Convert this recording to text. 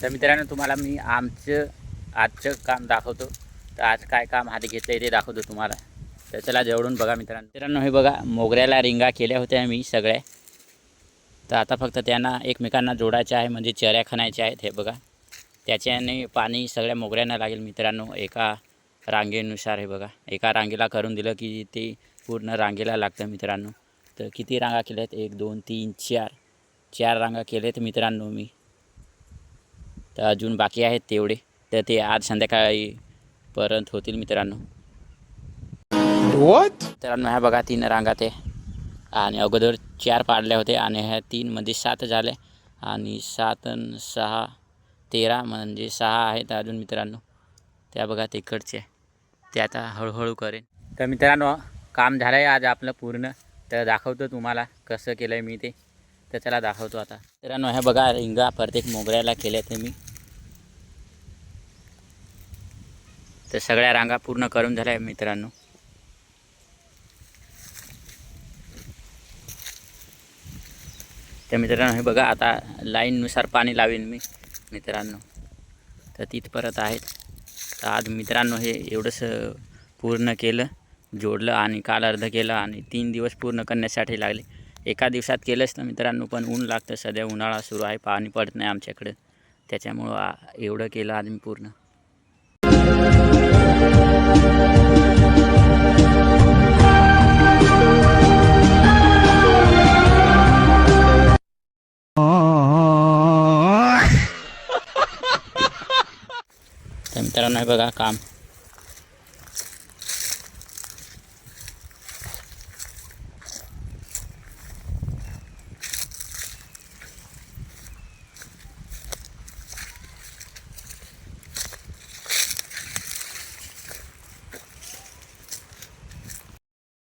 तर मित्रांनो तुम्हाला मी आजचं काम दाखवतो. तर आज काय काम हाती घेतलं ते दाखवतो तुम्हाला. तर चला जवळून बघा मित्रांनो. हे बघा मोगऱ्याला रिंगा केल्या होत्या मी सगळ्या. तर आता फक्त त्यांना एकमेकांना जोडायच्या आहे, म्हणजे चऱ्या खणायच्या आहेत. हे बघा त्याच्याने पाणी सगळ्या मोगऱ्यांना लागेल मित्रांनो, एका रांगेनुसार. हे बघा एका रांगेला करून दिलं की ते पूर्ण रांगेला लागतं मित्रांनो. तर किती रांगा केल्या आहेत? 1 2 3 4 रांगा केल्या आहेत मित्रांनो मी. तर अजून बाकी आहेत तेवढे, तर ते आज संध्याकाळी पर्यंत होतील मित्रांनो. मित्रांनो ह्या बघा 3 रांगा ते, आणि अगोदर 4 पाडल्या होत्या आणि ह्या 3 मध्ये 7 झाले, आणि 7 आणि 6 13 म्हणजे 6 आहेत अजून मित्रांनो. त्या बघा तिकडचे ते आता हळूहळू करेन. तर मित्रांनो काम झालं आहे आज आपलं पूर्ण. तर दाखवतो तुम्हाला कसं केलं आहे मी ते. तर चला दाखवतो आता. मित्रांनो ह्या बघा रिंगा प्रत्येक मोगऱ्याला केल्या ते मी. तर सगळ्या रांगा पूर्ण करून झाल्या आहे मित्रांनो. तर मित्रांनो हे बघा आता लाईननुसार पाणी लावेन मी मित्रांनो. तर तिथपर्यंत आहेत. तर आज मित्रांनो हे एवढंसं पूर्ण केलं, जोडलं, आणि काल अर्ध केलं, आणि 3 दिवस पूर्ण करण्यासाठी लागले. एका दिवसात केलंच ना मित्रांनो, पण ऊन लागतं. सध्या उन्हाळा सुरू आहे, पाणी पडत नाही आमच्याकडं. त्याच्यामुळं एवढं केलं आज मी पूर्ण. तर मित्रांनो हे बघा काम